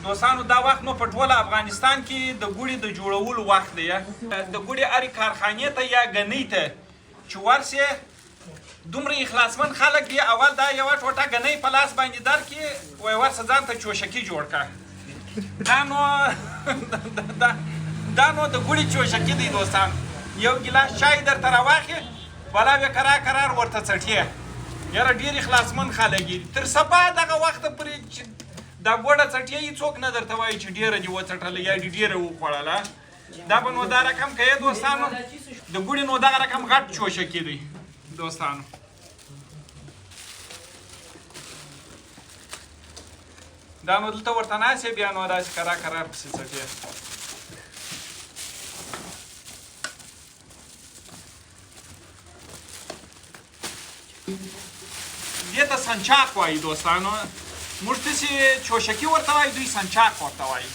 دوستانو دا وخت نو په ټوله افغانستان کې د ګوډې د جوړولو وخت دی. د ګوډې هرې کارخانې ته یا ګنۍ ته چې ورسې دومره اخلاصمند خلک دي، اول دا یوه ټوټه ګنۍ په لاس باندې درکړي، وایي ورسه ځان ته چوشکي جوړ کړه. دا نو د ګوډې چوشکي دی دوستان. یو ګیلاس چای درته راواخلې، بلا بیا کرار ورته څټې. یاره ډېر اخلاصمند خلک دي. تر سبا دغه وخته پورې چې دا ګوډه څټې هېڅوک نه درته وایي چې ډېره دې وڅټله یا دې ډېره وخوړله. دا به نو دا رقم کوې دوستانو، د ګوډې نو دغه رقم غټ چوشکي دی دوستانو. دا نو دلته ورته ناست یې، بیا نو داسې کرار پسې څټې. دې ته سنچاق وایي دوستانو. موږ داسې چوشکي ورته وایي، دوی سنچاق ورته وایي.